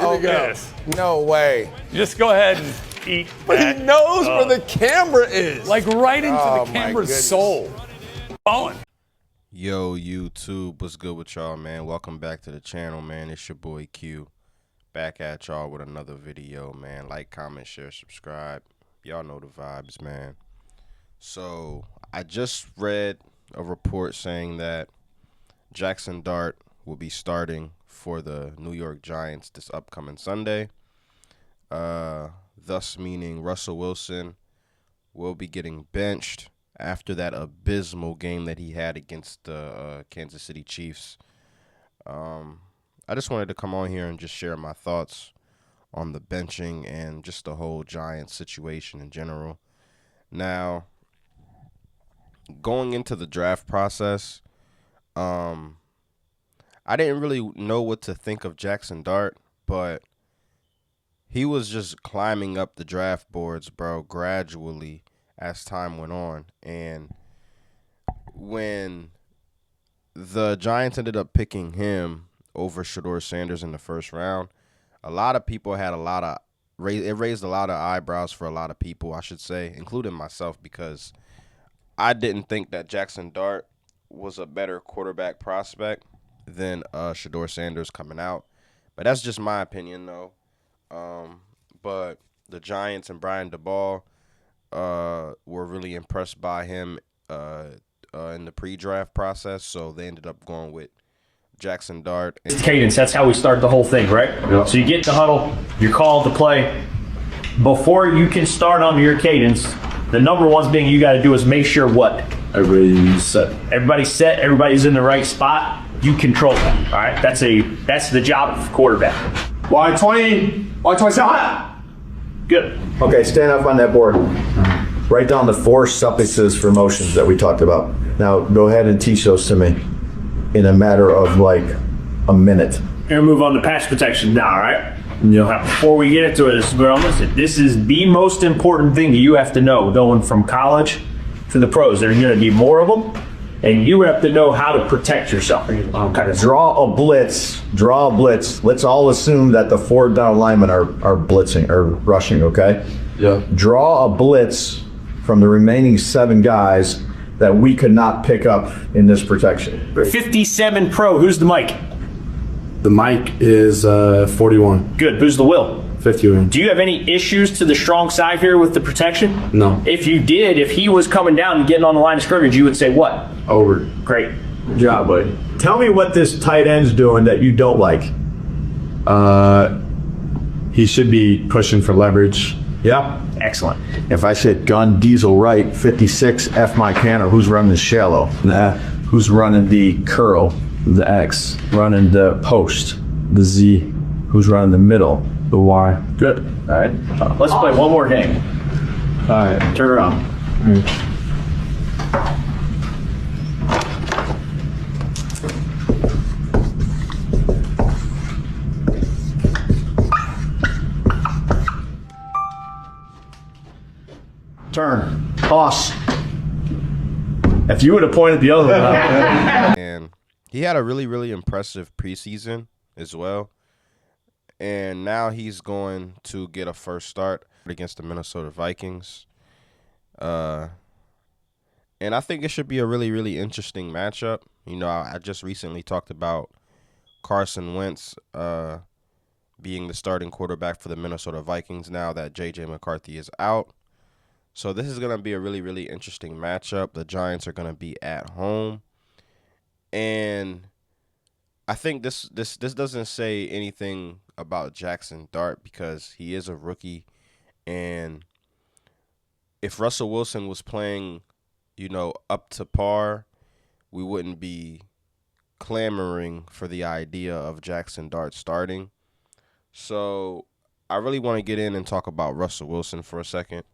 Here we go. No way. Just go ahead and eat. But he knows where the camera is. Like right into Oh, the my camera's goodness. soul. Falling. Yo, YouTube, what's good with y'all, man? Welcome back to the channel, man. It's your boy Q. Back at y'all with another video, man. Like, comment, share, subscribe. Y'all know the vibes, man. So, I just read a report saying that Jaxson Dart will be starting for the New York Giants this upcoming Sunday. Thus meaning Russell Wilson will be getting benched after that abysmal game that he had against the Kansas City Chiefs. I just wanted to come on here and just share my thoughts on the benching and just the whole Giants situation in general. Now, going into the draft process, I didn't really know what to think of Jaxson Dart, but he was just climbing up the draft boards, bro, gradually as time went on. And when the Giants ended up picking him over Shedeur Sanders in the first round, a lot of people had it raised a lot of eyebrows for a lot of people, I should say, including myself, because I didn't think that Jaxson Dart was a better quarterback prospect than Shedeur Sanders coming out. But that's just my opinion, though. But the Giants and Brian DeBall were really impressed by him in the pre-draft process, so they ended up going with Jaxson Dart. Cadence, that's how we start the whole thing, right? Yep. So you get in the huddle, you're called to play. Before you can start on your cadence, the number one thing you got to do is make sure what? Everybody's set. Everybody's set, everybody's in the right spot. You control that, all right? That's the job of quarterback. Y20, Y27. Good. Okay, stand up on that board. Write down the 4 suffixes for motions that we talked about. Now, go ahead and teach those to me in a matter of like a minute. We're gonna move on to pass protection now, all right? Now, before we get into it, this is the most important thing you have to know going from college to the pros. There's gonna be more of them, and you have to know how to protect yourself. Draw a blitz. Draw a blitz. Let's all assume that the 4 down linemen are blitzing or rushing, okay? Yeah. Draw a blitz from the remaining 7 guys that we could not pick up in this protection. 57 pro, who's the mic? The mic is 41. Good, who's the will? 51. Do you have any issues to the strong side here with the protection? No. If you did, if he was coming down and getting on the line of scrimmage, you would say what? Over. Great. Good job, buddy. Tell me what this tight end's doing that you don't like. He should be pushing for leverage. Yeah. Excellent. If I said gun, diesel, right, 56, F my canner, who's running the shallow? The F. Who's running the curl? The X. Running the post? The Z. Who's running the middle? The Y. Good. All right. Let's play one more game. All right. Turn around. Turn. Toss. If you would have pointed the other way. And he had a really, really impressive preseason as well. And now he's going to get a first start against the Minnesota Vikings. And I think it should be a really, really interesting matchup. You know, I just recently talked about Carson Wentz being the starting quarterback for the Minnesota Vikings now that J.J. McCarthy is out. So this is going to be a really, really interesting matchup. The Giants are going to be at home. And I think this doesn't say anything about Jaxson Dart because he is a rookie. And if Russell Wilson was playing, you know, up to par, we wouldn't be clamoring for the idea of Jaxson Dart starting. So I really want to get in and talk about Russell Wilson for a second.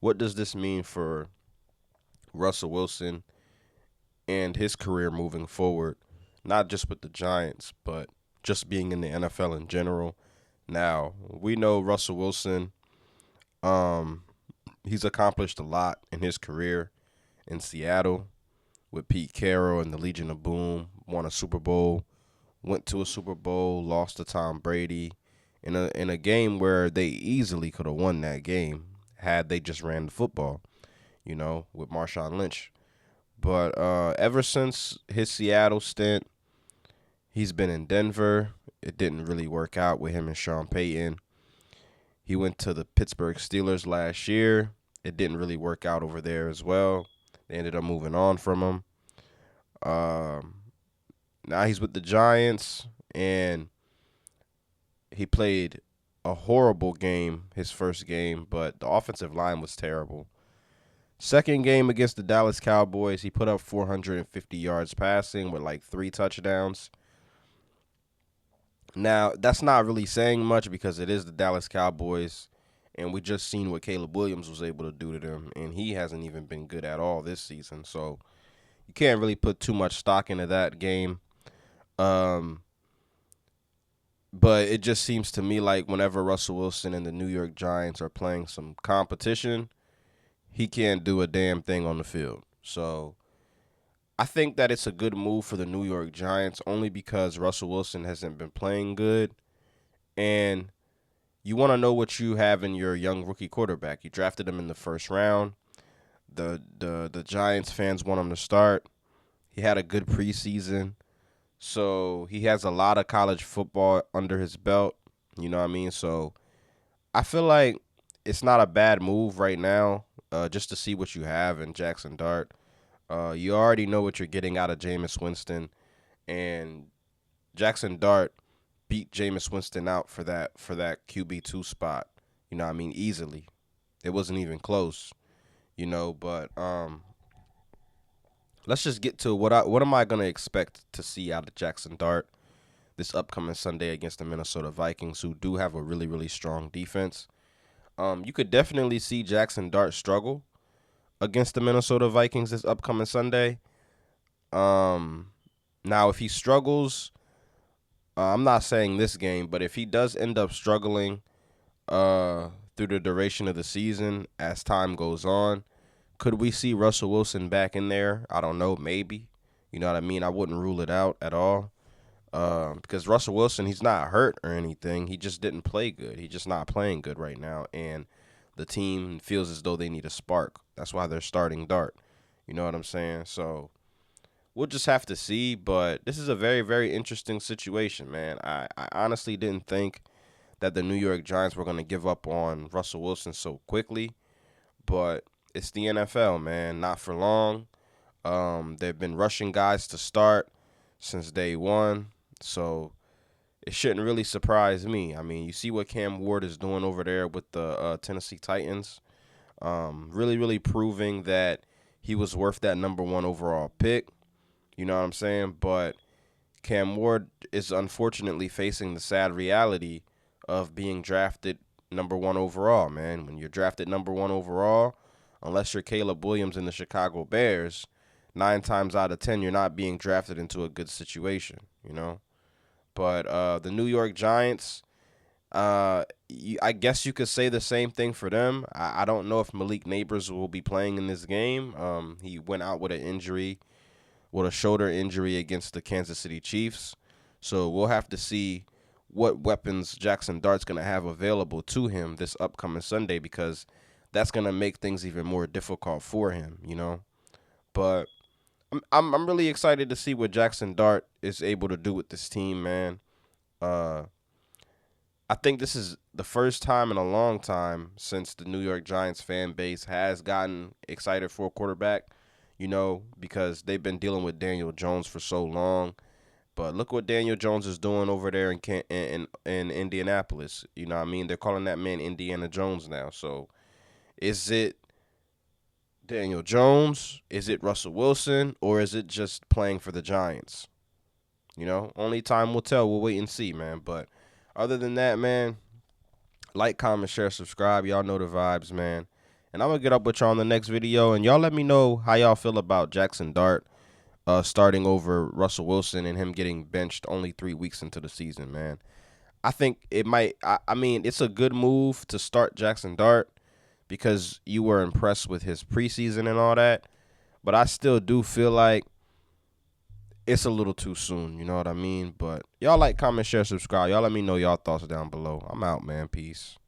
What does this mean for Russell Wilson and his career moving forward, not just with the Giants, but just being in the NFL in general? Now, we know Russell Wilson, he's accomplished a lot in his career in Seattle with Pete Carroll and the Legion of Boom, won a Super Bowl, went to a Super Bowl, lost to Tom Brady, in a game where they easily could have won that game had they just ran the football, with Marshawn Lynch. But ever since his Seattle stint, he's been in Denver. It didn't really work out with him and Sean Payton. He went to the Pittsburgh Steelers last year. It didn't really work out over there as well. They ended up moving on from him. Now he's with the Giants, and he played a horrible game, his first game, but the offensive line was terrible. Second game against the Dallas Cowboys, he put up 450 yards passing with like 3 touchdowns. Now, that's not really saying much because it is the Dallas Cowboys, and we just seen what Caleb Williams was able to do to them, and he hasn't even been good at all this season. So you can't really put too much stock into that game. But it just seems to me like whenever Russell Wilson and the New York Giants are playing some competition, he can't do a damn thing on the field. So I think that it's a good move for the New York Giants only because Russell Wilson hasn't been playing good. And you want to know what you have in your young rookie quarterback. You drafted him in the first round. The Giants fans want him to start. He had a good preseason. So he has a lot of college football under his belt. You know what I mean? So I feel like it's not a bad move right now just to see what you have in Jaxson Dart. You already know what you're getting out of Jameis Winston. And Jaxson Dart beat Jameis Winston out for that QB2 spot. You know what I mean? Easily. It wasn't even close. But let's just get to what am I going to expect to see out of Jaxson Dart this upcoming Sunday against the Minnesota Vikings, who do have a really, really strong defense. You could definitely see Jaxson Dart struggle against the Minnesota Vikings this upcoming Sunday. Now, if he struggles, I'm not saying this game, but if he does end up struggling through the duration of the season as time goes on, could we see Russell Wilson back in there? I don't know, maybe. You know what I mean? I wouldn't rule it out at all. Because Russell Wilson, he's not hurt or anything. He just didn't play good. He's just not playing good right now. And the team feels as though they need a spark. That's why they're starting Dart. You know what I'm saying? So we'll just have to see. But this is a very, very interesting situation, man. I honestly didn't think that the New York Giants were going to give up on Russell Wilson so quickly. But it's the NFL, man. Not for long. They've been rushing guys to start since day one. So it shouldn't really surprise me. I mean, you see what Cam Ward is doing over there with the Tennessee Titans. Really, really proving that he was worth that number 1 overall pick. You know what I'm saying? But Cam Ward is unfortunately facing the sad reality of being drafted number 1 overall, man. When you're drafted number 1 overall, unless you're Caleb Williams in the Chicago Bears, 9 times out of 10, you're not being drafted into a good situation, But the New York Giants, I guess you could say the same thing for them. I don't know if Malik Neighbors will be playing in this game. He went out with a shoulder injury against the Kansas City Chiefs. So we'll have to see what weapons Jaxson Dart's going to have available to him this upcoming Sunday, because that's going to make things even more difficult for him, But I'm really excited to see what Jaxson Dart is able to do with this team, man. I think this is the first time in a long time since the New York Giants fan base has gotten excited for a quarterback, because they've been dealing with Daniel Jones for so long. But look what Daniel Jones is doing over there in Indianapolis. You know what I mean? They're calling that man Indiana Jones now. So is it Daniel Jones? Is it Russell Wilson? Or is it just playing for the Giants? Only time will tell. We'll wait and see, man. But other than that, man, like, comment, share, subscribe. Y'all know the vibes, man. And I'm going to get up with y'all in the next video. And y'all let me know how y'all feel about Jaxson Dart starting over Russell Wilson and him getting benched only 3 weeks into the season, man. I think it might, I mean, it's a good move to start Jaxson Dart because you were impressed with his preseason and all that. But I still do feel like it's a little too soon. You know what I mean? But y'all like, comment, share, subscribe. Y'all let me know y'all thoughts down below. I'm out, man. Peace.